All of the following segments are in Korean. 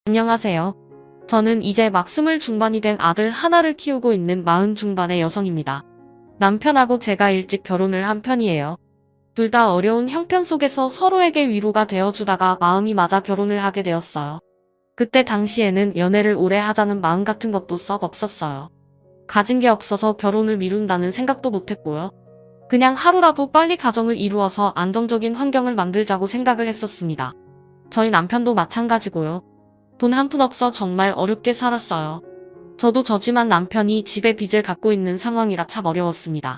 안녕하세요. 저는 이제 막 20 중반이 된 아들 하나를 키우고 있는 40 중반의 여성입니다. 남편하고 제가 일찍 결혼을 한 편이에요. 둘 다 어려운 형편 속에서 서로에게 위로가 되어주다가 마음이 맞아 결혼을 하게 되었어요. 그때 당시에는 연애를 오래 하자는 마음 같은 것도 썩 없었어요. 가진 게 없어서 결혼을 미룬다는 생각도 못했고요. 그냥 하루라도 빨리 가정을 이루어서 안정적인 환경을 만들자고 생각을 했었습니다. 저희 남편도 마찬가지고요. 돈 한 푼 없어 정말 어렵게 살았어요. 저도 저지만 남편이 집에 빚을 갖고 있는 상황이라 참 어려웠습니다.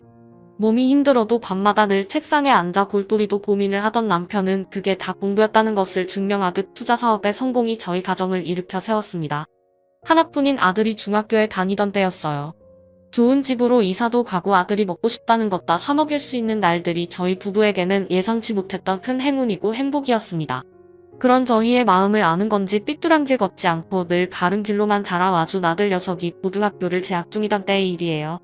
몸이 힘들어도 밤마다 늘 책상에 앉아 골똘히도 고민을 하던 남편은 그게 다 공부였다는 것을 증명하듯 투자 사업의 성공이 저희 가정을 일으켜 세웠습니다. 하나뿐인 아들이 중학교에 다니던 때였어요. 좋은 집으로 이사도 가고 아들이 먹고 싶다는 것 다 사먹일 수 있는 날들이 저희 부부에게는 예상치 못했던 큰 행운이고 행복이었습니다. 그런 저희의 마음을 아는 건지 삐뚤한 길 걷지 않고 늘 바른 길로만 자라와준 아들 녀석이 고등학교를 재학 중이던 때의 일이에요.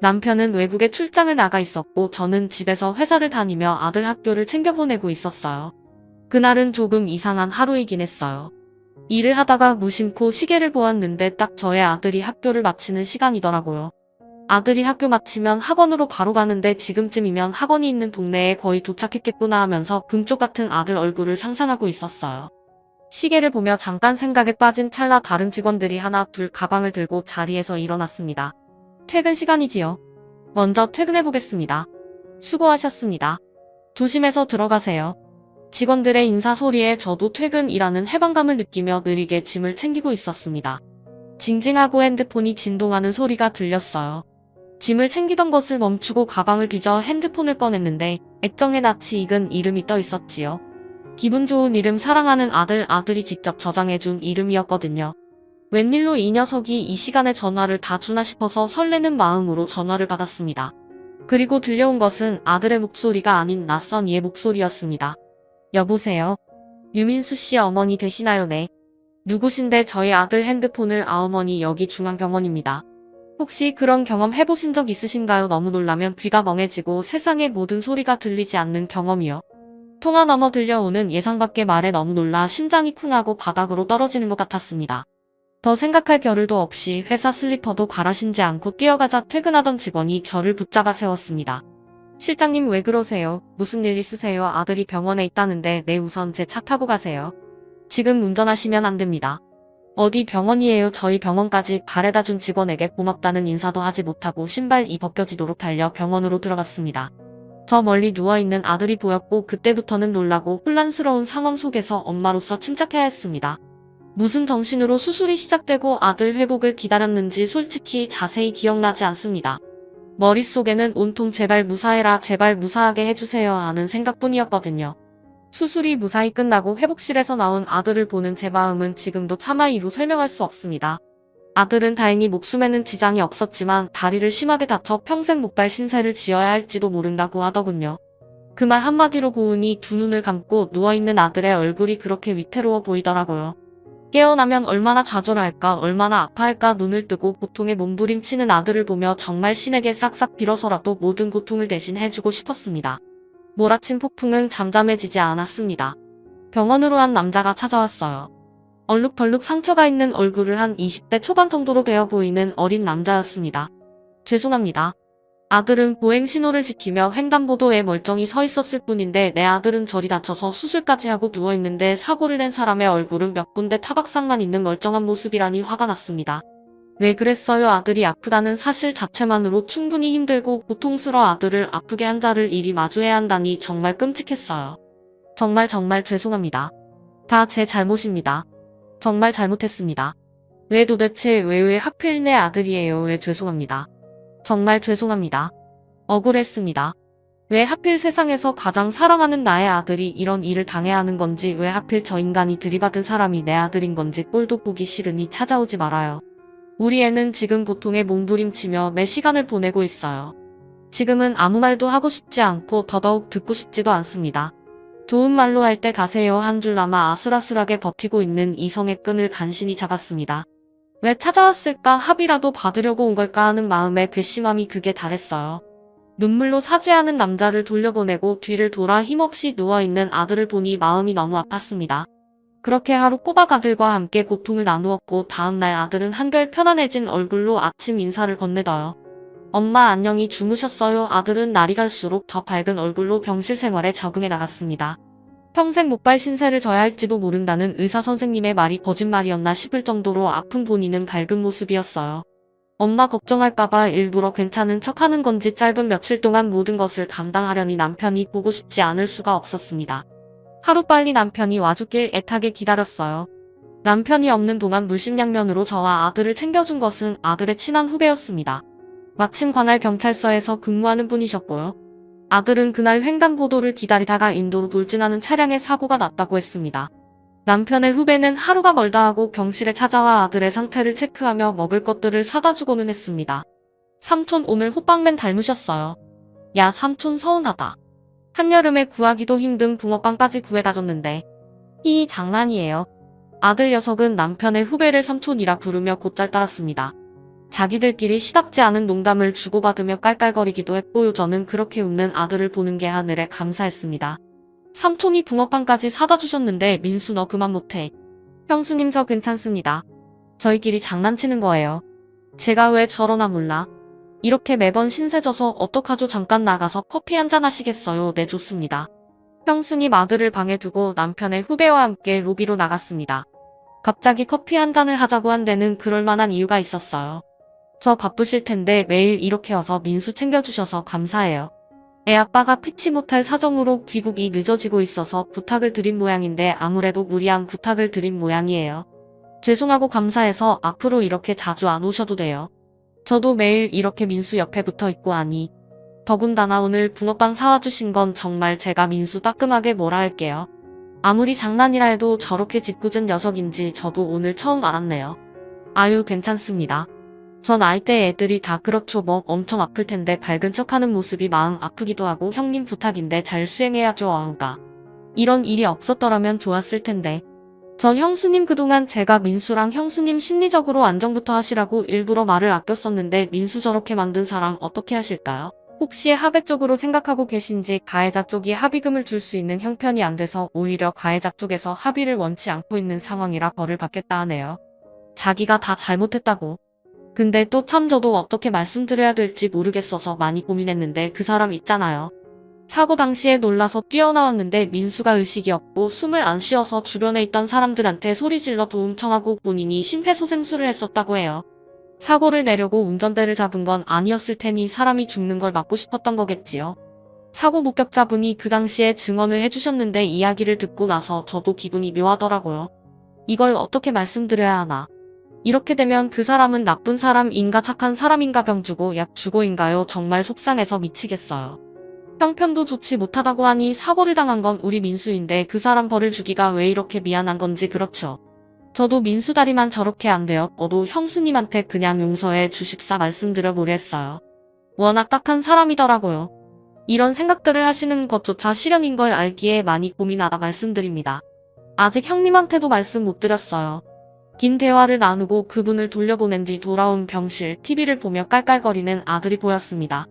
남편은 외국에 출장을 나가 있었고 저는 집에서 회사를 다니며 아들 학교를 챙겨보내고 있었어요. 그날은 조금 이상한 하루이긴 했어요. 일을 하다가 무심코 시계를 보았는데 딱 저의 아들이 학교를 마치는 시간이더라고요. 아들이 학교 마치면 학원으로 바로 가는데 지금쯤이면 학원이 있는 동네에 거의 도착했겠구나 하면서 금쪽 같은 아들 얼굴을 상상하고 있었어요. 시계를 보며 잠깐 생각에 빠진 찰나 다른 직원들이 하나 둘 가방을 들고 자리에서 일어났습니다. 퇴근 시간이지요. 먼저 퇴근해보겠습니다. 수고하셨습니다. 조심해서 들어가세요. 직원들의 인사 소리에 저도 퇴근이라는 해방감을 느끼며 느리게 짐을 챙기고 있었습니다. 징징하고 핸드폰이 진동하는 소리가 들렸어요. 짐을 챙기던 것을 멈추고 가방을 뒤져 핸드폰을 꺼냈는데 액정에 낯이 익은 이름이 떠 있었지요. 기분 좋은 이름 사랑하는 아들이 직접 저장해준 이름이었거든요. 웬일로 이 녀석이 이 시간에 전화를 다 주나 싶어서 설레는 마음으로 전화를 받았습니다. 그리고 들려온 것은 아들의 목소리가 아닌 낯선 이의 목소리였습니다. 여보세요? 유민수 씨 어머니 되시나요? 네. 누구신데 저희 아들 핸드폰을 어머니 여기 중앙병원입니다. 혹시 그런 경험 해보신 적 있으신가요? 너무 놀라면 귀가 멍해지고 세상의 모든 소리가 들리지 않는 경험이요. 통화 너머 들려오는 예상 밖의 말에 너무 놀라 심장이 쿵하고 바닥으로 떨어지는 것 같았습니다. 더 생각할 겨를도 없이 회사 슬리퍼도 갈아 신지 않고 뛰어가자 퇴근하던 직원이 저를 붙잡아 세웠습니다. 실장님 왜 그러세요? 무슨 일 있으세요? 아들이 병원에 있다는데 네 우선 제 차 타고 가세요. 지금 운전하시면 안 됩니다. 어디 병원이에요? 저희 병원까지 바래다 준 직원에게 고맙다는 인사도 하지 못하고 신발이 벗겨지도록 달려 병원으로 들어갔습니다. 저 멀리 누워있는 아들이 보였고 그때부터는 놀라고 혼란스러운 상황 속에서 엄마로서 침착해야 했습니다. 무슨 정신으로 수술이 시작되고 아들 회복을 기다렸는지 솔직히 자세히 기억나지 않습니다. 머릿속에는 온통 제발 무사해라 제발 무사하게 해주세요 하는 생각뿐이었거든요. 수술이 무사히 끝나고 회복실에서 나온 아들을 보는 제 마음은 지금도 차마 이루 설명할 수 없습니다. 아들은 다행히 목숨에는 지장이 없었지만 다리를 심하게 다쳐 평생 목발 신세를 지어야 할지도 모른다고 하더군요. 그 말 한마디로 고은이 두 눈을 감고 누워있는 아들의 얼굴이 그렇게 위태로워 보이더라고요. 깨어나면 얼마나 좌절할까 얼마나 아파할까 눈을 뜨고 고통에 몸부림치는 아들을 보며 정말 신에게 싹싹 빌어서라도 모든 고통을 대신 해주고 싶었습니다. 몰아친 폭풍은 잠잠해지지 않았습니다. 병원으로 한 남자가 찾아왔어요. 얼룩덜룩 상처가 있는 얼굴을 한 20대 초반 정도로 되어 보이는 어린 남자였습니다. 죄송합니다. 아들은 보행 신호를 지키며 횡단보도에 멀쩡히 서 있었을 뿐인데 내 아들은 저리 다쳐서 수술까지 하고 누워있는데 사고를 낸 사람의 얼굴은 몇 군데 타박상만 있는 멀쩡한 모습이라니 화가 났습니다. 왜 그랬어요? 아들이 아프다는 사실 자체만으로 충분히 힘들고 고통스러워 아들을 아프게 한 자를 이리 마주해야 한다니 정말 끔찍했어요. 정말 죄송합니다. 다 제 잘못입니다. 정말 잘못했습니다. 왜 도대체 왜 하필 내 아들이에요? 왜 죄송합니다. 정말 죄송합니다. 억울했습니다. 왜 하필 세상에서 가장 사랑하는 나의 아들이 이런 일을 당해야 하는 건지 왜 하필 저 인간이 들이받은 사람이 내 아들인 건지 꼴도 보기 싫으니 찾아오지 말아요. 우리 애는 지금 고통에 몸부림치며 매 시간을 보내고 있어요. 지금은 아무 말도 하고 싶지 않고 더더욱 듣고 싶지도 않습니다. 좋은 말로 할 때 가세요 한 줄 남아 아슬아슬하게 버티고 있는 이성의 끈을 간신히 잡았습니다. 왜 찾아왔을까 합의라도 받으려고 온 걸까 하는 마음의 괘씸함이 극에 달했어요. 눈물로 사죄하는 남자를 돌려보내고 뒤를 돌아 힘없이 누워있는 아들을 보니 마음이 너무 아팠습니다. 그렇게 하루 꼬박 아들과 함께 고통을 나누었고 다음날 아들은 한결 편안해진 얼굴로 아침 인사를 건네더요. 엄마 안녕히 주무셨어요. 아들은 날이 갈수록 더 밝은 얼굴로 병실 생활에 적응해 나갔습니다. 평생 목발 신세를 져야 할지도 모른다는 의사 선생님의 말이 거짓말이었나 싶을 정도로 아픈 본인은 밝은 모습이었어요. 엄마 걱정할까봐 일부러 괜찮은 척하는 건지 짧은 며칠 동안 모든 것을 감당하려니 남편이 보고 싶지 않을 수가 없었습니다. 하루빨리 남편이 와주길 애타게 기다렸어요. 남편이 없는 동안 물심양면으로 저와 아들을 챙겨준 것은 아들의 친한 후배였습니다. 마침 관할 경찰서에서 근무하는 분이셨고요. 아들은 그날 횡단보도를 기다리다가 인도로 돌진하는 차량에 사고가 났다고 했습니다. 남편의 후배는 하루가 멀다 하고 병실에 찾아와 아들의 상태를 체크하며 먹을 것들을 사다 주고는 했습니다. 삼촌 오늘 호빵맨 닮으셨어요. 야 삼촌 서운하다. 한여름에 구하기도 힘든 붕어빵까지 구해다 줬는데. 이 장난이에요. 아들 녀석은 남편의 후배를 삼촌이라 부르며 곧잘 따랐습니다. 자기들끼리 시답지 않은 농담을 주고받으며 깔깔거리기도 했고요. 저는 그렇게 웃는 아들을 보는 게 하늘에 감사했습니다. 삼촌이 붕어빵까지 사다 주셨는데 민수 너 그만 못해. 형수님 저 괜찮습니다. 저희끼리 장난치는 거예요. 제가 왜 저러나 몰라. 이렇게 매번 신세져서 어떡하죠. 잠깐 나가서 커피 한잔 하시겠어요. 네 좋습니다. 형수님 아들을 방에 두고 남편의 후배와 함께 로비로 나갔습니다. 갑자기 커피 한잔을 하자고 한 데는 그럴 만한 이유가 있었어요. 저 바쁘실 텐데 매일 이렇게 와서 민수 챙겨주셔서 감사해요. 애 아빠가 피치 못할 사정으로 귀국이 늦어지고 있어서 부탁을 드린 모양인데 아무래도 무리한 부탁을 드린 모양이에요. 죄송하고 감사해서 앞으로 이렇게 자주 안 오셔도 돼요. 저도 매일 이렇게 민수 옆에 붙어 있고 하니. 더군다나 오늘 붕어빵 사와 주신 건 정말 제가 민수 따끔하게 뭐라 할게요. 아무리 장난이라 해도 저렇게 짓궂은 녀석인지 저도 오늘 처음 알았네요. 아유 괜찮습니다. 전 아이 때 애들이 다 그렇죠 뭐 엄청 아플 텐데 밝은 척하는 모습이 마음 아프기도 하고 형님 부탁인데 잘 수행해야죠 어우가. 이런 일이 없었더라면 좋았을 텐데. 저 형수님 그동안 제가 민수랑 형수님 심리적으로 안정부터 하시라고 일부러 말을 아꼈었는데 민수 저렇게 만든 사람 어떻게 하실까요? 혹시 합의 쪽으로 생각하고 계신지 가해자 쪽이 합의금을 줄 수 있는 형편이 안 돼서 오히려 가해자 쪽에서 합의를 원치 않고 있는 상황이라 벌을 받겠다 하네요. 자기가 다 잘못했다고. 근데 또 참 저도 어떻게 말씀드려야 될지 모르겠어서 많이 고민했는데 그 사람 있잖아요. 사고 당시에 놀라서 뛰어나왔는데 민수가 의식이 없고 숨을 안 쉬어서 주변에 있던 사람들한테 소리질러 도움 청하고 본인이 심폐소생술을 했었다고 해요. 사고를 내려고 운전대를 잡은 건 아니었을 테니 사람이 죽는 걸 막고 싶었던 거겠지요. 사고 목격자분이 그 당시에 증언을 해주셨는데 이야기를 듣고 나서 저도 기분이 묘하더라고요. 이걸 어떻게 말씀드려야 하나. 이렇게 되면 그 사람은 나쁜 사람인가 착한 사람인가 병주고 약 주고인가요? 정말 속상해서 미치겠어요. 형편도 좋지 못하다고 하니 사고를 당한 건 우리 민수인데 그 사람 벌을 주기가 왜 이렇게 미안한 건지 그렇죠. 저도 민수 다리만 저렇게 안 되었어도 형수님한테 그냥 용서해 주십사 말씀드려보려 했어요. 워낙 딱한 사람이더라고요. 이런 생각들을 하시는 것조차 시련인 걸 알기에 많이 고민하다 말씀드립니다. 아직 형님한테도 말씀 못 드렸어요. 긴 대화를 나누고 그분을 돌려보낸 뒤 돌아온 병실 TV를 보며 깔깔거리는 아들이 보였습니다.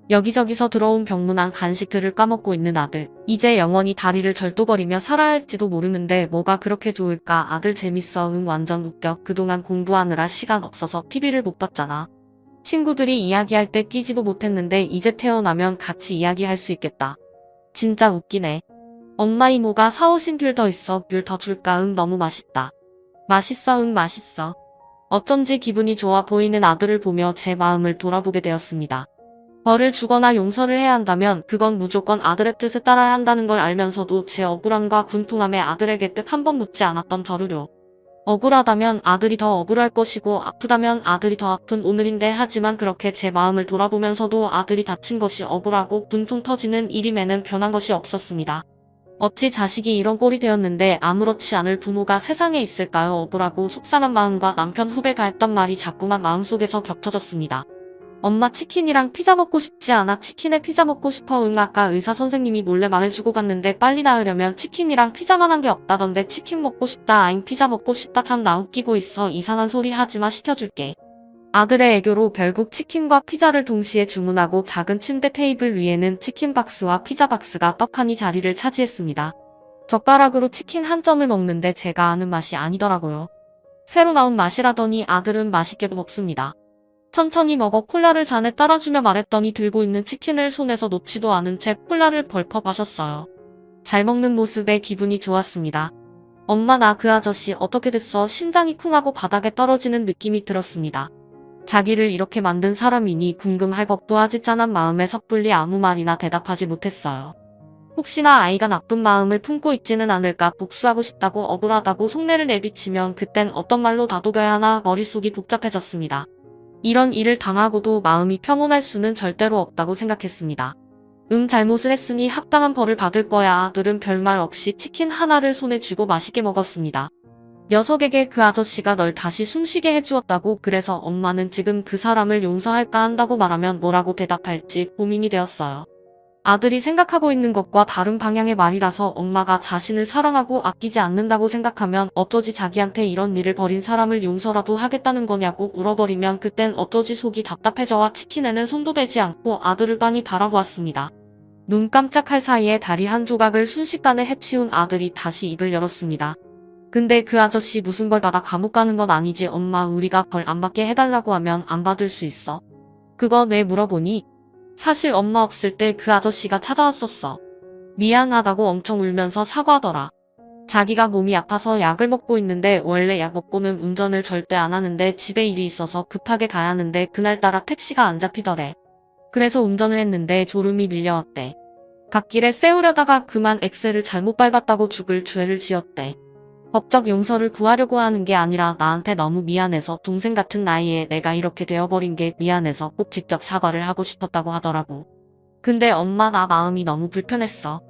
여기저기서 들어온 병문안 간식들을 까먹고 있는 아들. 이제 영원히 다리를 절도거리며 살아야 할지도 모르는데 뭐가 그렇게 좋을까. 아들 재밌어. 응 완전 웃겨. 그동안 공부하느라 시간 없어서 TV를 못 봤잖아. 친구들이 이야기할 때 끼지도 못했는데 이제 태어나면 같이 이야기할 수 있겠다. 진짜 웃기네. 엄마 이모가 사오신 귤 더 있어. 귤 더 줄까? 응 너무 맛있다. 맛있어. 응 맛있어. 어쩐지 기분이 좋아 보이는 아들을 보며 제 마음을 돌아보게 되었습니다. 벌을 주거나 용서를 해야 한다면 그건 무조건 아들의 뜻에 따라야 한다는 걸 알면서도 제 억울함과 분통함에 아들에게 뜻 한 번 묻지 않았던 저를요. 억울하다면 아들이 더 억울할 것이고 아프다면 아들이 더 아픈 오늘인데 하지만 그렇게 제 마음을 돌아보면서도 아들이 다친 것이 억울하고 분통 터지는 일임에는 변한 것이 없었습니다. 어찌 자식이 이런 꼴이 되었는데 아무렇지 않을 부모가 세상에 있을까요? 억울하고 속상한 마음과 남편 후배가 했던 말이 자꾸만 마음속에서 겹쳐졌습니다. 엄마 치킨이랑 피자 먹고 싶지 않아? 치킨에 피자 먹고 싶어. 응 아까 의사 선생님이 몰래 말해주고 갔는데 빨리 나으려면 치킨이랑 피자만 한 게 없다던데 치킨 먹고 싶다. 아잉 피자 먹고 싶다. 참 나 웃기고 있어. 이상한 소리 하지마 시켜줄게. 아들의 애교로 결국 치킨과 피자를 동시에 주문하고 작은 침대 테이블 위에는 치킨 박스와 피자 박스가 떡하니 자리를 차지했습니다. 젓가락으로 치킨 한 점을 먹는데 제가 아는 맛이 아니더라고요. 새로 나온 맛이라더니 아들은 맛있게도 먹습니다. 천천히 먹어 콜라를 잔에 따라주며 말했더니 들고 있는 치킨을 손에서 놓지도 않은 채 콜라를 벌컥 마셨어요. 잘 먹는 모습에 기분이 좋았습니다. 엄마 나 그 아저씨 어떻게 됐어? 심장이 쿵하고 바닥에 떨어지는 느낌이 들었습니다. 자기를 이렇게 만든 사람이니 궁금할 법도 하지 짠한 마음에 섣불리 아무 말이나 대답하지 못했어요. 혹시나 아이가 나쁜 마음을 품고 있지는 않을까 복수하고 싶다고 억울하다고 속내를 내비치면 그땐 어떤 말로 다독여야 하나 머릿속이 복잡해졌습니다. 이런 일을 당하고도 마음이 평온할 수는 절대로 없다고 생각했습니다. 잘못을 했으니 합당한 벌을 받을 거야. 아들은 별말 없이 치킨 하나를 손에 쥐고 맛있게 먹었습니다. 녀석에게 그 아저씨가 널 다시 숨쉬게 해주었다고 그래서 엄마는 지금 그 사람을 용서할까 한다고 말하면 뭐라고 대답할지 고민이 되었어요. 아들이 생각하고 있는 것과 다른 방향의 말이라서 엄마가 자신을 사랑하고 아끼지 않는다고 생각하면 어쩌지 자기한테 이런 일을 벌인 사람을 용서라도 하겠다는 거냐고 물어버리면 그땐 어쩌지 속이 답답해져와 치킨에는 손도 대지 않고 아들을 빤히 바라보았습니다. 눈 깜짝할 사이에 다리 한 조각을 순식간에 해치운 아들이 다시 입을 열었습니다. 근데 그 아저씨 무슨 벌 받아 감옥 가는 건 아니지 엄마 우리가 벌 안 받게 해달라고 하면 안 받을 수 있어? 그거 왜 물어보니? 사실 엄마 없을 때 그 아저씨가 찾아왔었어. 미안하다고 엄청 울면서 사과하더라. 자기가 몸이 아파서 약을 먹고 있는데 원래 약 먹고는 운전을 절대 안 하는데 집에 일이 있어서 급하게 가야 하는데 그날따라 택시가 안 잡히더래. 그래서 운전을 했는데 졸음이 밀려왔대. 갓길에 세우려다가 그만 엑셀을 잘못 밟았다고 죽을 죄를 지었대. 법적 용서를 구하려고 하는 게 아니라 나한테 너무 미안해서 동생 같은 나이에 내가 이렇게 되어버린 게 미안해서 꼭 직접 사과를 하고 싶었다고 하더라고. 근데 엄마 나 마음이 너무 불편했어.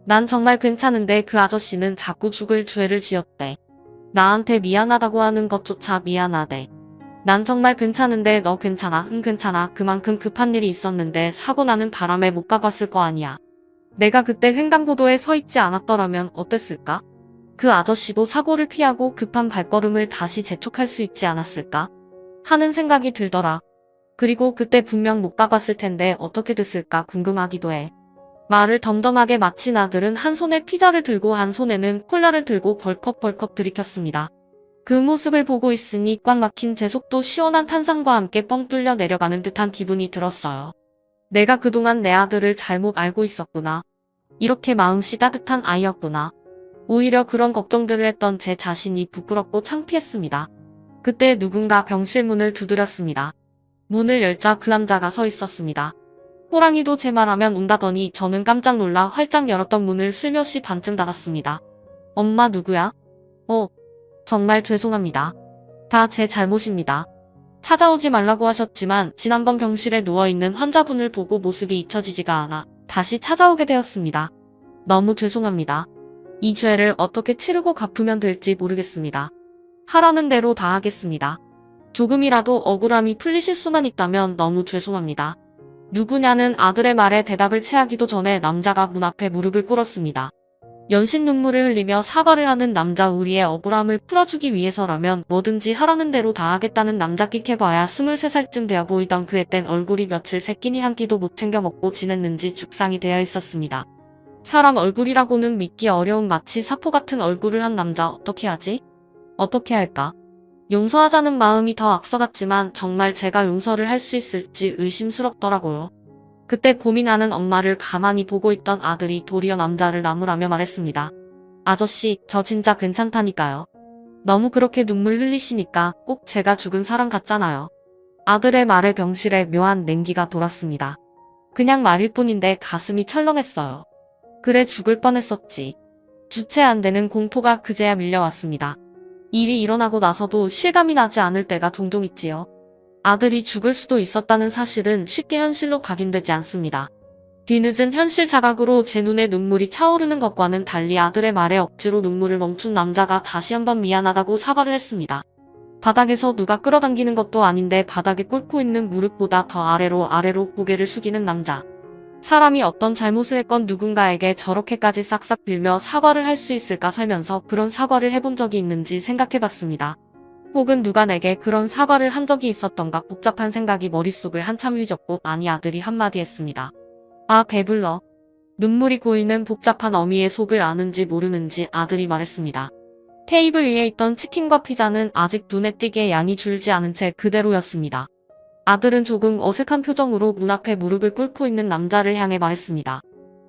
난 정말 괜찮은데 그 아저씨는 자꾸 죽을 죄를 지었대. 나한테 미안하다고 하는 것조차 미안하대. 난 정말 괜찮은데 너 괜찮아? 응 괜찮아. 그만큼 급한 일이 있었는데 사고 나는 바람에 못 가봤을 거 아니야. 내가 그때 횡단보도에 서 있지 않았더라면 어땠을까? 그 아저씨도 사고를 피하고 급한 발걸음을 다시 재촉할 수 있지 않았을까? 하는 생각이 들더라. 그리고 그때 분명 못 가봤을 텐데 어떻게 됐을까 궁금하기도 해. 말을 덤덤하게 마친 아들은 한 손에 피자를 들고 한 손에는 콜라를 들고 벌컥벌컥 들이켰습니다. 그 모습을 보고 있으니 꽉 막힌 제 속도 시원한 탄산과 함께 뻥 뚫려 내려가는 듯한 기분이 들었어요. 내가 그동안 내 아들을 잘못 알고 있었구나. 이렇게 마음씨 따뜻한 아이였구나. 오히려 그런 걱정들을 했던 제 자신이 부끄럽고 창피했습니다. 그때 누군가 병실 문을 두드렸습니다. 문을 열자 그 남자가 서 있었습니다. 호랑이도 제 말하면 운다더니 저는 깜짝 놀라 활짝 열었던 문을 슬며시 반쯤 닫았습니다. 엄마 누구야? 정말 죄송합니다. 다 제 잘못입니다. 찾아오지 말라고 하셨지만 지난번 병실에 누워있는 환자분을 보고 모습이 잊혀지지가 않아 다시 찾아오게 되었습니다. 너무 죄송합니다. 이 죄를 어떻게 치르고 갚으면 될지 모르겠습니다. 하라는 대로 다 하겠습니다. 조금이라도 억울함이 풀리실 수만 있다면 너무 죄송합니다. 누구냐는 아들의 말에 대답을 취하기도 전에 남자가 문 앞에 무릎을 꿇었습니다. 연신 눈물을 흘리며 사과를 하는 남자 우리의 억울함을 풀어주기 위해서라면 뭐든지 하라는 대로 다 하겠다는 남자 끽해봐야 23살쯤 되어 보이던 그의 땐 얼굴이 며칠 세 끼니 한 끼도 못 챙겨 먹고 지냈는지 죽상이 되어 있었습니다. 사람 얼굴이라고는 믿기 어려운 마치 사포 같은 얼굴을 한 남자 어떻게 하지? 어떻게 할까? 용서하자는 마음이 더 앞서갔지만 정말 제가 용서를 할 수 있을지 의심스럽더라고요. 그때 고민하는 엄마를 가만히 보고 있던 아들이 도리어 남자를 나무라며 말했습니다. 아저씨, 저 진짜 괜찮다니까요. 너무 그렇게 눈물 흘리시니까 꼭 제가 죽은 사람 같잖아요. 아들의 말에 병실에 묘한 냉기가 돌았습니다. 그냥 말일 뿐인데 가슴이 철렁했어요. 그래 죽을 뻔했었지. 주체 안 되는 공포가 그제야 밀려왔습니다. 일이 일어나고 나서도 실감이 나지 않을 때가 종종 있지요. 아들이 죽을 수도 있었다는 사실은 쉽게 현실로 각인되지 않습니다. 뒤늦은 현실 자각으로 제 눈에 눈물이 차오르는 것과는 달리 아들의 말에 억지로 눈물을 멈춘 남자가 다시 한번 미안하다고 사과를 했습니다. 바닥에서 누가 끌어당기는 것도 아닌데 바닥에 꿇고 있는 무릎보다 더 아래로 고개를 숙이는 남자. 사람이 어떤 잘못을 했건 누군가에게 저렇게까지 싹싹 빌며 사과를 할 수 있을까 살면서 그런 사과를 해본 적이 있는지 생각해봤습니다. 혹은 누가 내게 그런 사과를 한 적이 있었던가 복잡한 생각이 머릿속을 한참 휘젓고 아니 아들이 한마디 했습니다. 아 배불러. 눈물이 고이는 복잡한 어미의 속을 아는지 모르는지 아들이 말했습니다. 테이블 위에 있던 치킨과 피자는 아직 눈에 띄게 양이 줄지 않은 채 그대로였습니다. 아들은 조금 어색한 표정으로 문 앞에 무릎을 꿇고 있는 남자를 향해 말했습니다.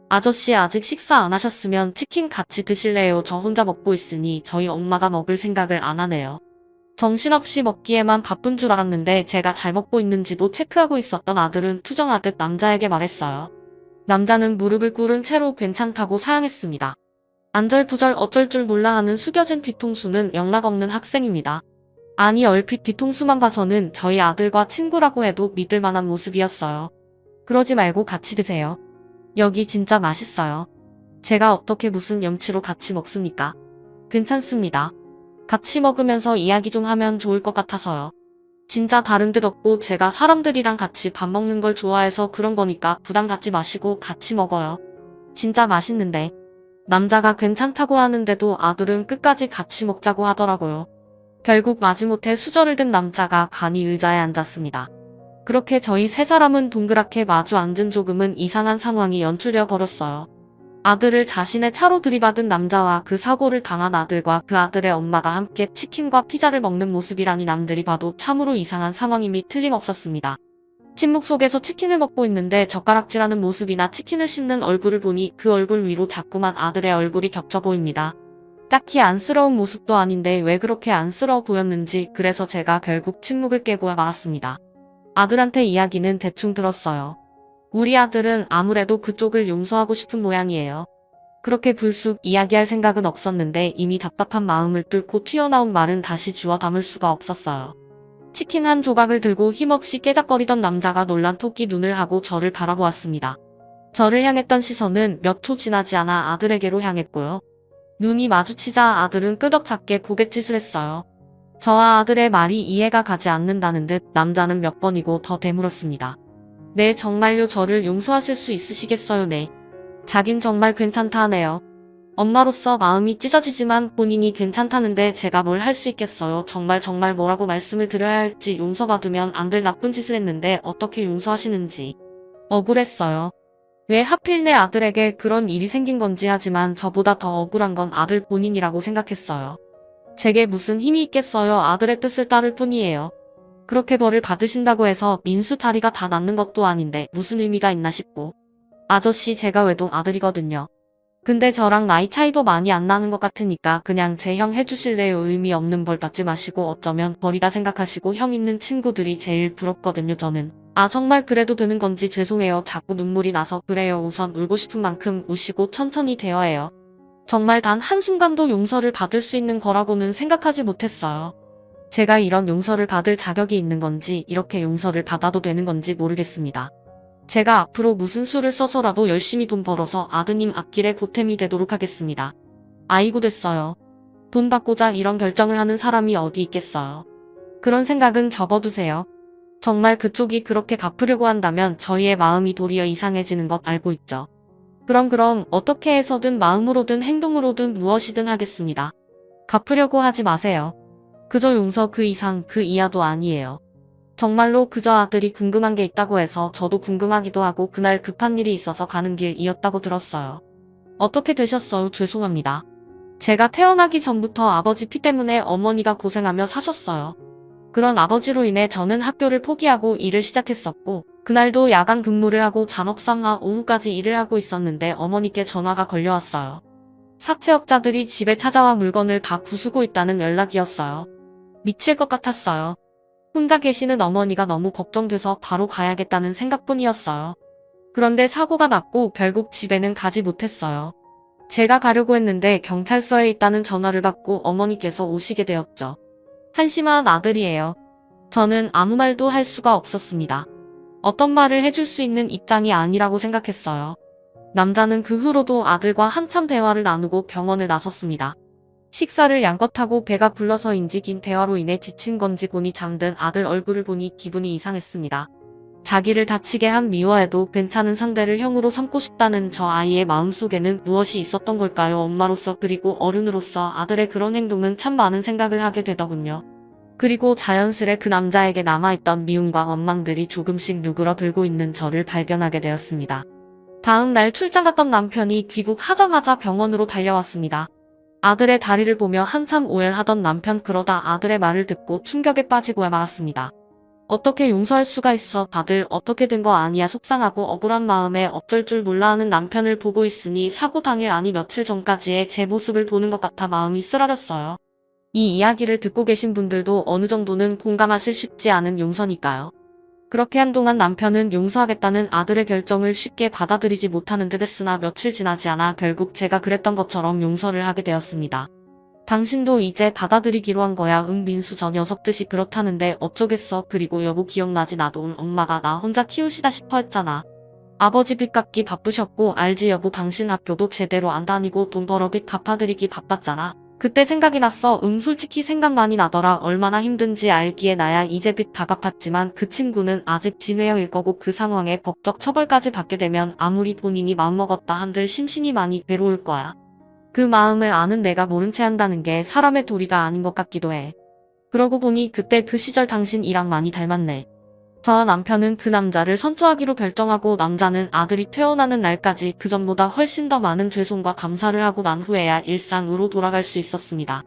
아저씨 아직 식사 안 하셨으면 치킨 같이 드실래요? 저 혼자 먹고 있으니 저희 엄마가 먹을 생각을 안 하네요. 정신없이 먹기에만 바쁜 줄 알았는데 제가 잘 먹고 있는지도 체크하고 있었던 아들은 투정하듯 남자에게 말했어요. 남자는 무릎을 꿇은 채로 괜찮다고 사양했습니다. 안절부절 어쩔 줄 몰라 하는 숙여진 뒤통수는 영락 없는 학생입니다. 아니 얼핏 뒤통수만 봐서는 저희 아들과 친구라고 해도 믿을 만한 모습이었어요. 그러지 말고 같이 드세요. 여기 진짜 맛있어요. 제가 어떻게 무슨 염치로 같이 먹습니까? 괜찮습니다. 같이 먹으면서 이야기 좀 하면 좋을 것 같아서요. 진짜 다른 듯 없고 제가 사람들이랑 같이 밥 먹는 걸 좋아해서 그런 거니까 부담 갖지 마시고 같이 먹어요. 진짜 맛있는데. 남자가 괜찮다고 하는데도 아들은 끝까지 같이 먹자고 하더라고요. 결국 마지못해 수저를 든 남자가 간이 의자에 앉았습니다. 그렇게 저희 세 사람은 동그랗게 마주 앉은 조금은 이상한 상황이 연출되어 버렸어요. 아들을 자신의 차로 들이받은 남자와 그 사고를 당한 아들과 그 아들의 엄마가 함께 치킨과 피자를 먹는 모습이라니 남들이 봐도 참으로 이상한 상황임이 틀림없었습니다. 침묵 속에서 치킨을 먹고 있는데 젓가락질하는 모습이나 치킨을 씹는 얼굴을 보니 그 얼굴 위로 자꾸만 아들의 얼굴이 겹쳐 보입니다. 딱히 안쓰러운 모습도 아닌데 왜 그렇게 안쓰러워 보였는지 그래서 제가 결국 침묵을 깨고 말았습니다. 아들한테 이야기는 대충 들었어요. 우리 아들은 아무래도 그쪽을 용서하고 싶은 모양이에요. 그렇게 불쑥 이야기할 생각은 없었는데 이미 답답한 마음을 뚫고 튀어나온 말은 다시 주워 담을 수가 없었어요. 치킨 한 조각을 들고 힘없이 깨작거리던 남자가 놀란 토끼 눈을 하고 저를 바라보았습니다. 저를 향했던 시선은 몇 초 지나지 않아 아들에게로 향했고요. 눈이 마주치자 아들은 끄덕잡게 고갯짓을 했어요. 저와 아들의 말이 이해가 가지 않는다는 듯 남자는 몇 번이고 더 되물었습니다. 네, 정말요. 저를 용서하실 수 있으시겠어요? 네. 자긴 정말 괜찮다 하네요. 엄마로서 마음이 찢어지지만 본인이 괜찮다는데 제가 뭘 할 수 있겠어요. 정말 뭐라고 말씀을 드려야 할지. 용서받으면 안 될 나쁜 짓을 했는데 어떻게 용서하시는지. 억울했어요. 왜 하필 내 아들에게 그런 일이 생긴 건지 하지만 저보다 더 억울한 건 아들 본인이라고 생각했어요. 제게 무슨 힘이 있겠어요. 아들의 뜻을 따를 뿐이에요. 그렇게 벌을 받으신다고 해서 민수 다리가 다 낫는 것도 아닌데 무슨 의미가 있나 싶고. 아저씨 제가 외동 아들이거든요. 근데 저랑 나이 차이도 많이 안 나는 것 같으니까 그냥 제 형 해주실래요? 의미 없는 벌 받지 마시고 어쩌면 벌이다 생각하시고 형 있는 친구들이 제일 부럽거든요 저는. 아 정말 그래도 되는 건지 죄송해요. 자꾸 눈물이 나서 그래요. 우선 울고 싶은 만큼 우시고 천천히 대화해요. 정말 단 한순간도 용서를 받을 수 있는 거라고는 생각하지 못했어요. 제가 이런 용서를 받을 자격이 있는 건지 이렇게 용서를 받아도 되는 건지 모르겠습니다. 제가 앞으로 무슨 수를 써서라도 열심히 돈 벌어서 아드님 앞길에 보탬이 되도록 하겠습니다. 아이고 됐어요. 돈 받고자 이런 결정을 하는 사람이 어디 있겠어요. 그런 생각은 접어두세요. 정말 그쪽이 그렇게 갚으려고 한다면 저희의 마음이 도리어 이상해지는 것 알고 있죠. 그럼 어떻게 해서든 마음으로든 행동으로든 무엇이든 하겠습니다. 갚으려고 하지 마세요. 그저 용서 그 이상 그 이하도 아니에요. 정말로 그저 아들이 궁금한 게 있다고 해서 저도 궁금하기도 하고 그날 급한 일이 있어서 가는 길이었다고 들었어요. 어떻게 되셨어요? 죄송합니다. 제가 태어나기 전부터 아버지 피 때문에 어머니가 고생하며 사셨어요. 그런 아버지로 인해 저는 학교를 포기하고 일을 시작했었고 그날도 야간 근무를 하고 잔업삼아 오후까지 일을 하고 있었는데 어머니께 전화가 걸려왔어요. 사채업자들이 집에 찾아와 물건을 다 부수고 있다는 연락이었어요. 미칠 것 같았어요. 혼자 계시는 어머니가 너무 걱정돼서 바로 가야겠다는 생각뿐이었어요. 그런데 사고가 났고 결국 집에는 가지 못했어요. 제가 가려고 했는데 경찰서에 있다는 전화를 받고 어머니께서 오시게 되었죠. 한심한 아들이에요. 저는 아무 말도 할 수가 없었습니다. 어떤 말을 해줄 수 있는 입장이 아니라고 생각했어요. 남자는 그 후로도 아들과 한참 대화를 나누고 병원을 나섰습니다. 식사를 양껏 하고 배가 불러서인지 긴 대화로 인해 지친 건지 곤히 잠든 아들 얼굴을 보니 기분이 이상했습니다. 자기를 다치게 한 미워해도 괜찮은 상대를 형으로 삼고 싶다는 저 아이의 마음속에는 무엇이 있었던 걸까요? 엄마로서 그리고 어른으로서 아들의 그런 행동은 참 많은 생각을 하게 되더군요. 그리고 자연스레 그 남자에게 남아있던 미움과 원망들이 조금씩 누그러들고 있는 저를 발견하게 되었습니다. 다음 날 출장 갔던 남편이 귀국하자마자 병원으로 달려왔습니다. 아들의 다리를 보며 한참 오해하던 남편, 그러다 아들의 말을 듣고 충격에 빠지고 말았습니다. 어떻게 용서할 수가 있어. 다들 어떻게 된 거 아니야. 속상하고 억울한 마음에 어쩔 줄 몰라 하는 남편을 보고 있으니 사고 당일, 아니 며칠 전까지의 제 모습을 보는 것 같아 마음이 쓰라렸어요. 이 이야기를 듣고 계신 분들도 어느 정도는 공감하실 쉽지 않은 용서니까요. 그렇게 한동안 남편은 용서하겠다는 아들의 결정을 쉽게 받아들이지 못하는 듯 했으나 며칠 지나지 않아 결국 제가 그랬던 것처럼 용서를 하게 되었습니다. 당신도 이제 받아들이기로 한 거야. 응, 민수 저 녀석 뜻이 그렇다는데 어쩌겠어. 그리고 여보 기억나지? 나도 엄마가 나 혼자 키우시다 싶어 했잖아. 아버지 빚 갚기 바쁘셨고, 알지 여보, 당신 학교도 제대로 안 다니고 돈 벌어 빚 갚아드리기 바빴잖아. 그때 생각이 났어. 응, 솔직히 생각 많이 나더라. 얼마나 힘든지 알기에 나야 이제 빚 다 갚았지만 그 친구는 아직 진회형일 거고, 그 상황에 법적 처벌까지 받게 되면 아무리 본인이 마음먹었다 한들 심신이 많이 괴로울 거야. 그 마음을 아는 내가 모른 채 한다는 게 사람의 도리가 아닌 것 같기도 해. 그러고 보니 그때 그 시절 당신이랑 많이 닮았네. 저 남편은 그 남자를 선처하기로 결정하고, 남자는 아들이 태어나는 날까지 그 전보다 훨씬 더 많은 죄송과 감사를 하고 난 후에야 일상으로 돌아갈 수 있었습니다.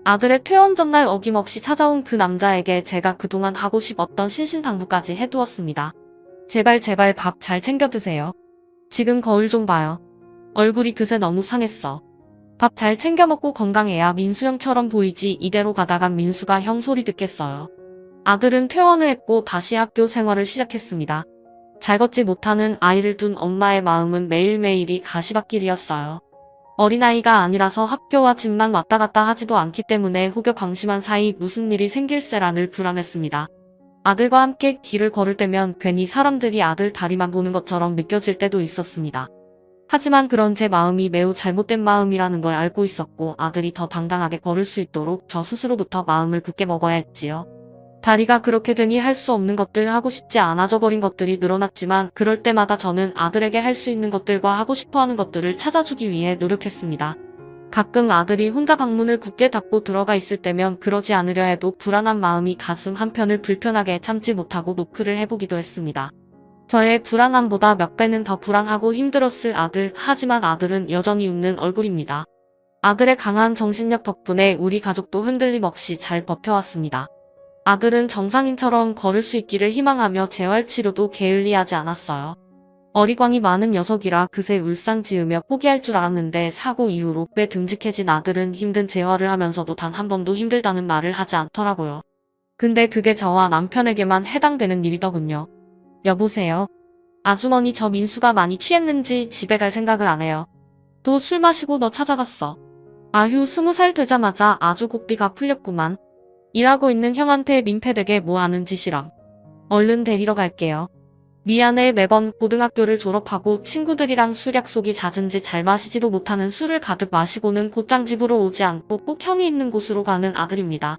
아들의 퇴원 전날 어김없이 찾아온 그 남자에게 제가 그동안 하고 싶었던 신신당부까지 해두었습니다. 제발 밥 잘 챙겨 드세요. 지금 거울 좀 봐요. 얼굴이 그새 너무 상했어. 밥 잘 챙겨 먹고 건강해야 민수 형처럼 보이지. 이대로 가다간 민수가 형 소리 듣겠어요. 아들은 퇴원을 했고 다시 학교 생활을 시작했습니다. 잘 걷지 못하는 아이를 둔 엄마의 마음은 매일매일이 가시밭길이었어요. 어린아이가 아니라서 학교와 집만 왔다 갔다 하지도 않기 때문에 혹여 방심한 사이 무슨 일이 생길세라 늘 불안했습니다. 아들과 함께 길을 걸을 때면 괜히 사람들이 아들 다리만 보는 것처럼 느껴질 때도 있었습니다. 하지만 그런 제 마음이 매우 잘못된 마음이라는 걸 알고 있었고, 아들이 더 당당하게 걸을 수 있도록 저 스스로부터 마음을 굳게 먹어야 했지요. 다리가 그렇게 되니 할 수 없는 것들, 하고 싶지 않아져 버린 것들이 늘어났지만 그럴 때마다 저는 아들에게 할 수 있는 것들과 하고 싶어하는 것들을 찾아주기 위해 노력했습니다. 가끔 아들이 혼자 방문을 굳게 닫고 들어가 있을 때면 그러지 않으려 해도 불안한 마음이 가슴 한편을 불편하게 참지 못하고 노크를 해보기도 했습니다. 저의 불안함보다 몇 배는 더 불안하고 힘들었을 아들, 하지만 아들은 여전히 웃는 얼굴입니다. 아들의 강한 정신력 덕분에 우리 가족도 흔들림 없이 잘 버텨왔습니다. 아들은 정상인처럼 걸을 수 있기를 희망하며 재활치료도 게을리하지 않았어요. 어리광이 많은 녀석이라 그새 울상지으며 포기할 줄 알았는데, 사고 이후로 꽤 듬직해진 아들은 힘든 재활을 하면서도 단 한 번도 힘들다는 말을 하지 않더라고요. 근데 그게 저와 남편에게만 해당되는 일이더군요. 여보세요? 아주머니, 저 민수가 많이 취했는지 집에 갈 생각을 안 해요. 또 술 마시고 너 찾아갔어. 아휴, 20살 되자마자 아주 고삐가 풀렸구만. 일하고 있는 형한테 민폐되게 뭐 하는 짓이람. 얼른 데리러 갈게요. 미안해. 매번 고등학교를 졸업하고 친구들이랑 술 약속이 잦은지 잘 마시지도 못하는 술을 가득 마시고는 곧장 집으로 오지 않고 꼭 형이 있는 곳으로 가는 아들입니다.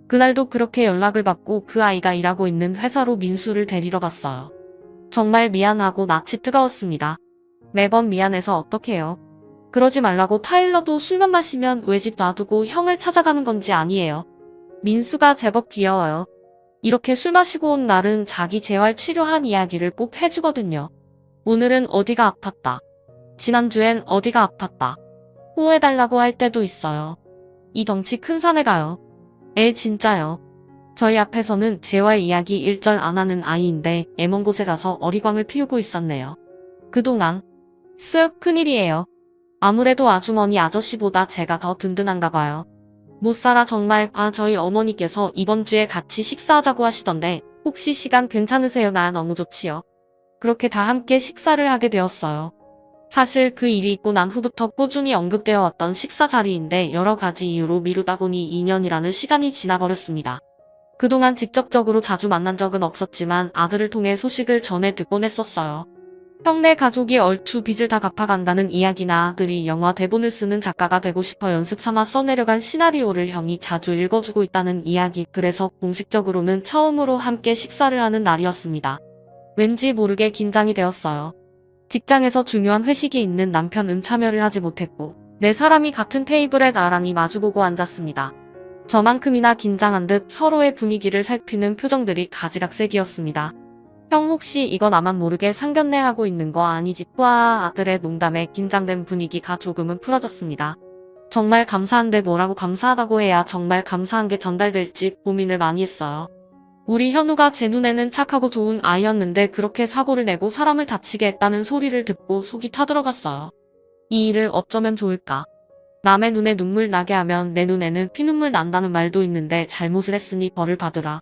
그날도 그렇게 연락을 받고 그 아이가 일하고 있는 회사로 민수를 데리러 갔어요. 정말 미안하고 낯이 뜨거웠습니다. 매번 미안해서 어떡해요. 그러지 말라고. 타일러도 술만 마시면 왜 집 놔두고 형을 찾아가는 건지 아니에요. 민수가 제법 귀여워요. 이렇게 술 마시고 온 날은 자기 재활 치료한 이야기를 꼭 해주거든요. 오늘은 어디가 아팠다. 지난주엔 어디가 아팠다. 호호해달라고 할 때도 있어요. 이 덩치 큰 산에 가요. 진짜요. 저희 앞에서는 재활 이야기 일절 안 하는 아이인데 애먼 곳에 가서 어리광을 피우고 있었네요. 그동안 쓱 큰일이에요. 아무래도 아주머니 아저씨보다 제가 더 든든한가 봐요. 못 살아 정말. 저희 어머니께서 이번 주에 같이 식사하자고 하시던데 혹시 시간 괜찮으세요? 나 너무 좋지요. 그렇게 다 함께 식사를 하게 되었어요. 사실 그 일이 있고 난 후부터 꾸준히 언급되어 왔던 식사 자리인데 여러 가지 이유로 미루다 보니 2년이라는 시간이 지나버렸습니다. 그동안 직접적으로 자주 만난 적은 없었지만 아들을 통해 소식을 전해 듣곤 했었어요. 형네 가족이 얼추 빚을 다 갚아간다는 이야기나 아들이 영화 대본을 쓰는 작가가 되고 싶어 연습 삼아 써내려간 시나리오를 형이 자주 읽어주고 있다는 이야기. 그래서 공식적으로는 처음으로 함께 식사를 하는 날이었습니다. 왠지 모르게 긴장이 되었어요. 직장에서 중요한 회식이 있는 남편은 참여를 하지 못했고 네 사람이 같은 테이블에 나란히 마주보고 앉았습니다. 저만큼이나 긴장한 듯 서로의 분위기를 살피는 표정들이 가지락색이었습니다. 형 혹시 이거 나만 모르게 상견례 하고 있는 거 아니지? 뿌아 아들의 농담에 긴장된 분위기가 조금은 풀어졌습니다. 정말 감사한데 뭐라고 감사하다고 해야 정말 감사한 게 전달될지 고민을 많이 했어요. 우리 현우가 제 눈에는 착하고 좋은 아이였는데 그렇게 사고를 내고 사람을 다치게 했다는 소리를 듣고 속이 타들어갔어요. 이 일을 어쩌면 좋을까? 남의 눈에 눈물 나게 하면 내 눈에는 피눈물 난다는 말도 있는데 잘못을 했으니 벌을 받으라.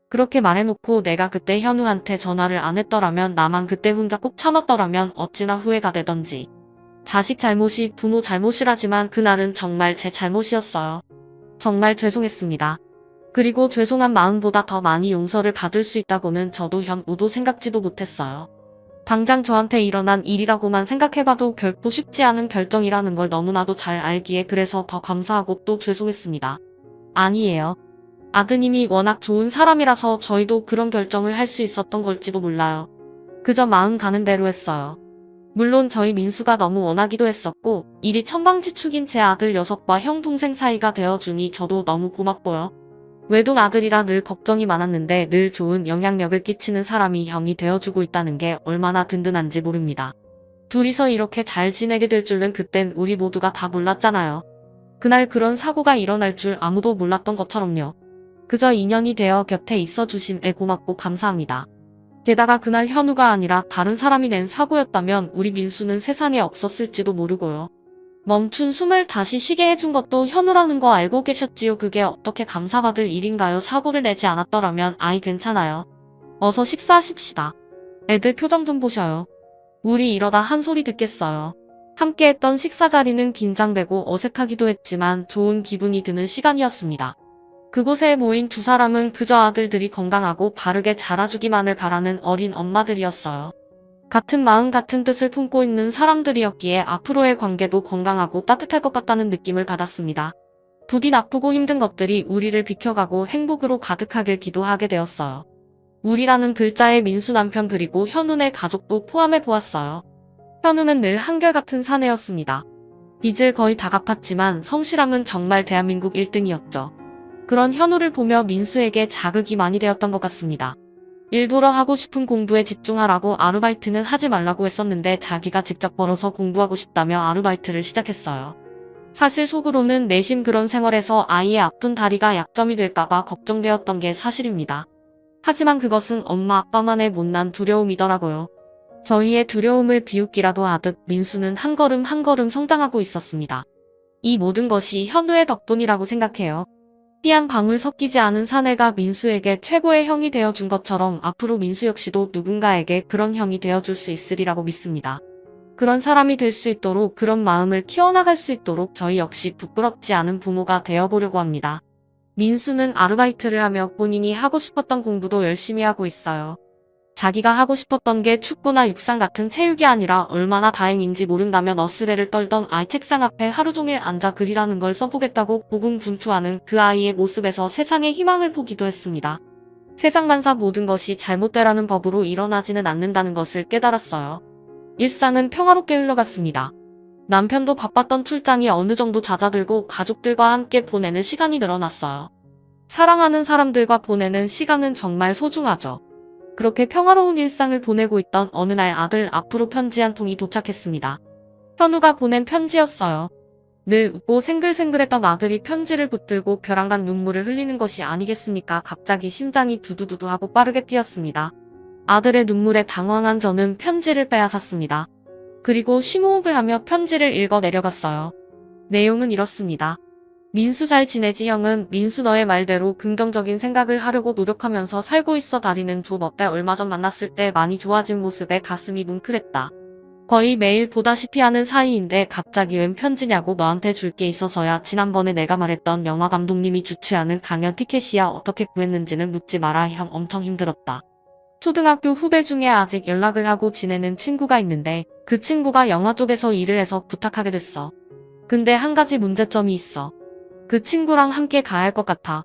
그렇게 말해놓고 내가 그때 현우한테 전화를 안 했더라면 나만 그때 혼자 꼭 참았더라면 어찌나 후회가 되던지. 자식 잘못이 부모 잘못이라지만 그날은 정말 제 잘못이었어요. 정말 죄송했습니다. 그리고 죄송한 마음보다 더 많이 용서를 받을 수 있다고는 저도 현우도 생각지도 못했어요. 당장 저한테 일어난 일이라고만 생각해봐도 결코 쉽지 않은 결정이라는 걸 너무나도 잘 알기에 그래서 더 감사하고 또 죄송했습니다. 아니에요. 아드님이 워낙 좋은 사람이라서 저희도 그런 결정을 할 수 있었던 걸지도 몰라요. 그저 마음 가는 대로 했어요. 물론 저희 민수가 너무 원하기도 했었고 일이 천방지축인 제 아들 녀석과 형 동생 사이가 되어주니 저도 너무 고맙고요. 외동 아들이라 늘 걱정이 많았는데 늘 좋은 영향력을 끼치는 사람이 형이 되어주고 있다는 게 얼마나 든든한지 모릅니다. 둘이서 이렇게 잘 지내게 될 줄은 그땐 우리 모두가 다 몰랐잖아요. 그날 그런 사고가 일어날 줄 아무도 몰랐던 것처럼요. 그저 인연이 되어 곁에 있어주심에 고맙고 감사합니다. 게다가 그날 현우가 아니라 다른 사람이 낸 사고였다면 우리 민수는 세상에 없었을지도 모르고요. 멈춘 숨을 다시 쉬게 해준 것도 현우라는 거 알고 계셨지요. 그게 어떻게 감사받을 일인가요? 사고를 내지 않았더라면 아이 괜찮아요. 어서 식사하십시다. 애들 표정 좀 보셔요. 우리 이러다 한 소리 듣겠어요. 함께했던 식사 자리는 긴장되고 어색하기도 했지만 좋은 기분이 드는 시간이었습니다. 그곳에 모인 두 사람은 그저 아들들이 건강하고 바르게 자라주기만을 바라는 어린 엄마들이었어요. 같은 마음 같은 뜻을 품고 있는 사람들이었기에 앞으로의 관계도 건강하고 따뜻할 것 같다는 느낌을 받았습니다. 부디 나쁘고 힘든 것들이 우리를 비켜가고 행복으로 가득하길 기도하게 되었어요. 우리라는 글자에 민수 남편 그리고 현우네 가족도 포함해 보았어요. 현우는 늘 한결같은 사내였습니다. 빚을 거의 다 갚았지만 성실함은 정말 대한민국 1등이었죠. 그런 현우를 보며 민수에게 자극이 많이 되었던 것 같습니다. 일부러 하고 싶은 공부에 집중하라고 아르바이트는 하지 말라고 했었는데 자기가 직접 벌어서 공부하고 싶다며 아르바이트를 시작했어요. 사실 속으로는 내심 그런 생활에서 아이의 아픈 다리가 약점이 될까봐 걱정되었던 게 사실입니다. 하지만 그것은 엄마 아빠만의 못난 두려움이더라고요. 저희의 두려움을 비웃기라도 하듯 민수는 한 걸음 한 걸음 성장하고 있었습니다. 이 모든 것이 현우의 덕분이라고 생각해요. 피 한 방울 섞이지 않은 사내가 민수에게 최고의 형이 되어준 것처럼 앞으로 민수 역시도 누군가에게 그런 형이 되어줄 수 있으리라고 믿습니다. 그런 사람이 될 수 있도록 그런 마음을 키워나갈 수 있도록 저희 역시 부끄럽지 않은 부모가 되어보려고 합니다. 민수는 아르바이트를 하며 본인이 하고 싶었던 공부도 열심히 하고 있어요. 자기가 하고 싶었던 게 축구나 육상 같은 체육이 아니라 얼마나 다행인지 모른다며 너스레를 떨던 아이 책상 앞에 하루 종일 앉아 글이라는 걸 써보겠다고 고군분투하는 그 아이의 모습에서 세상에 희망을 보기도 했습니다. 세상만사 모든 것이 잘못되라는 법으로 일어나지는 않는다는 것을 깨달았어요. 일상은 평화롭게 흘러갔습니다. 남편도 바빴던 출장이 어느 정도 잦아들고 가족들과 함께 보내는 시간이 늘어났어요. 사랑하는 사람들과 보내는 시간은 정말 소중하죠. 그렇게 평화로운 일상을 보내고 있던 어느 날 아들 앞으로 편지 한 통이 도착했습니다. 현우가 보낸 편지였어요. 늘 웃고 생글생글했던 아들이 편지를 붙들고 벼랑간 눈물을 흘리는 것이 아니겠습니까? 갑자기 심장이 두두두두하고 빠르게 뛰었습니다. 아들의 눈물에 당황한 저는 편지를 빼앗았습니다. 그리고 심호흡을 하며 편지를 읽어 내려갔어요. 내용은 이렇습니다. 민수 잘 지내지 형은 민수 너의 말대로 긍정적인 생각을 하려고 노력하면서 살고 있어 다리는 좀 어때 얼마 전 만났을 때 많이 좋아진 모습에 가슴이 뭉클했다. 거의 매일 보다시피 하는 사이인데 갑자기 웬 편지냐고 너한테 줄 게 있어서야 지난번에 내가 말했던 영화 감독님이 주최하는 강연 티켓이야 어떻게 구했는지는 묻지 마라 형 엄청 힘들었다. 초등학교 후배 중에 아직 연락을 하고 지내는 친구가 있는데 그 친구가 영화 쪽에서 일을 해서 부탁하게 됐어. 근데 한 가지 문제점이 있어. 그 친구랑 함께 가야 할 것 같아.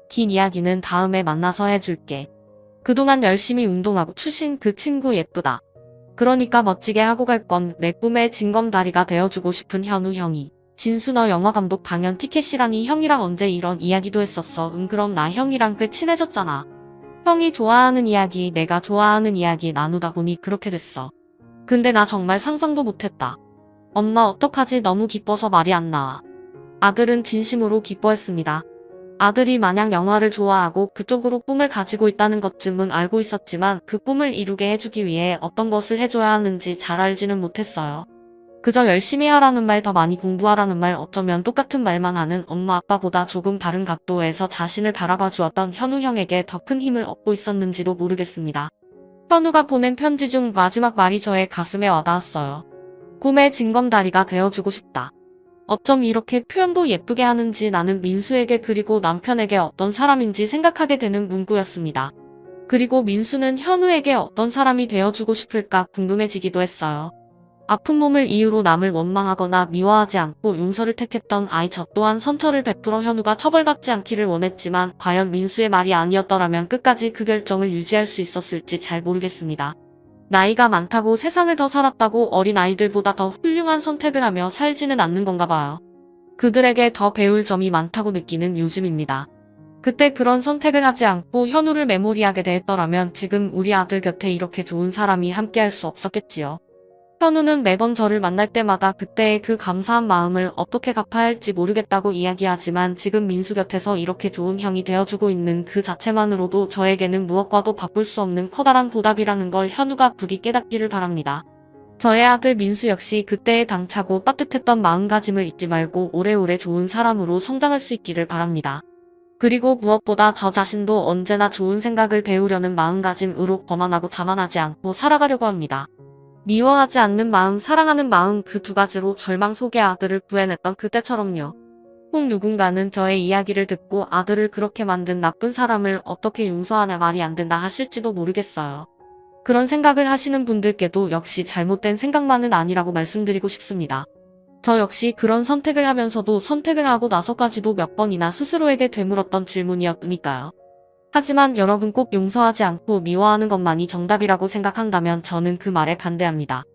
긴 이야기는 다음에 만나서 해줄게. 그동안 열심히 운동하고 추신 그 친구 예쁘다. 그러니까 멋지게 하고 갈 건 내 꿈의 징검다리가 되어주고 싶은 현우 형이. 진수 너 영화감독 강연 티켓이라니 형이랑 언제 이런 이야기도 했었어. 그럼 나 형이랑 꽤 친해졌잖아. 형이 좋아하는 이야기, 내가 좋아하는 이야기 나누다 보니 그렇게 됐어. 근데 나 정말 상상도 못했다. 엄마 어떡하지? 너무 기뻐서 말이 안 나와. 아들은 진심으로 기뻐했습니다. 아들이 마냥 영화를 좋아하고 그쪽으로 꿈을 가지고 있다는 것쯤은 알고 있었지만 그 꿈을 이루게 해주기 위해 어떤 것을 해줘야 하는지 잘 알지는 못했어요. 그저 열심히 하라는 말, 더 많이 공부하라는 말, 어쩌면 똑같은 말만 하는 엄마 아빠보다 조금 다른 각도에서 자신을 바라봐 주었던 현우 형에게 더 큰 힘을 얻고 있었는지도 모르겠습니다. 현우가 보낸 편지 중 마지막 말이 저의 가슴에 와닿았어요. 꿈의 징검다리가 되어주고 싶다. 어쩜 이렇게 표현도 예쁘게 하는지 나는 민수에게 그리고 남편에게 어떤 사람인지 생각하게 되는 문구였습니다. 그리고 민수는 현우에게 어떤 사람이 되어주고 싶을까 궁금해지기도 했어요. 아픈 몸을 이유로 남을 원망하거나 미워하지 않고 용서를 택했던 아이 저 또한 선처를 베풀어 현우가 처벌받지 않기를 원했지만 과연 민수의 말이 아니었더라면 끝까지 그 결정을 유지할 수 있었을지 잘 모르겠습니다. 나이가 많다고 세상을 더 살았다고 어린 아이들보다 더 훌륭한 선택을 하며 살지는 않는 건가 봐요. 그들에게 더 배울 점이 많다고 느끼는 요즘입니다. 그때 그런 선택을 하지 않고 현우를 메모리하게 됐더라면 지금 우리 아들 곁에 이렇게 좋은 사람이 함께할 수 없었겠지요. 현우는 매번 저를 만날 때마다 그때의 그 감사한 마음을 어떻게 갚아야 할지 모르겠다고 이야기하지만 지금 민수 곁에서 이렇게 좋은 형이 되어주고 있는 그 자체만으로도 저에게는 무엇과도 바꿀 수 없는 커다란 보답이라는 걸 현우가 부디 깨닫기를 바랍니다. 저의 아들 민수 역시 그때의 당차고 따뜻했던 마음가짐을 잊지 말고 오래오래 좋은 사람으로 성장할 수 있기를 바랍니다. 그리고 무엇보다 저 자신도 언제나 좋은 생각을 배우려는 마음가짐으로 거만하고 자만하지 않고 살아가려고 합니다. 미워하지 않는 마음, 사랑하는 마음 그 두 가지로 절망 속의 아들을 구해냈던 그때처럼요. 혹 누군가는 저의 이야기를 듣고 아들을 그렇게 만든 나쁜 사람을 어떻게 용서하냐 말이 안 된다 하실지도 모르겠어요. 그런 생각을 하시는 분들께도 역시 잘못된 생각만은 아니라고 말씀드리고 싶습니다. 저 역시 그런 선택을 하면서도 선택을 하고 나서까지도 몇 번이나 스스로에게 되물었던 질문이었으니까요. 하지만 여러분 꼭 용서하지 않고 미워하는 것만이 정답이라고 생각한다면 저는 그 말에 반대합니다.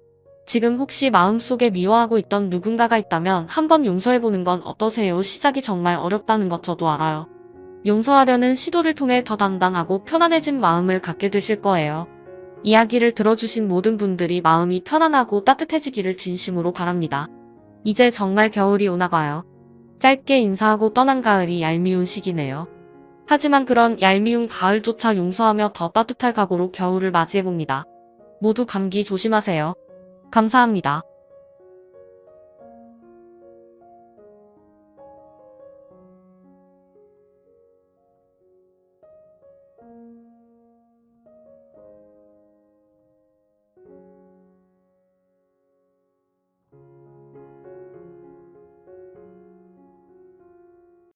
지금 혹시 마음속에 미워하고 있던 누군가가 있다면 한번 용서해보는 건 어떠세요? 시작이 정말 어렵다는 것 저도 알아요. 용서하려는 시도를 통해 더 단단하고 편안해진 마음을 갖게 되실 거예요. 이야기를 들어주신 모든 분들이 마음이 편안하고 따뜻해지기를 진심으로 바랍니다. 이제 정말 겨울이 오나 봐요. 짧게 인사하고 떠난 가을이 얄미운 시기네요. 하지만 그런 얄미운 가을조차 용서하며 더 따뜻할 각오로 겨울을 맞이해봅니다. 모두 감기 조심하세요. 감사합니다.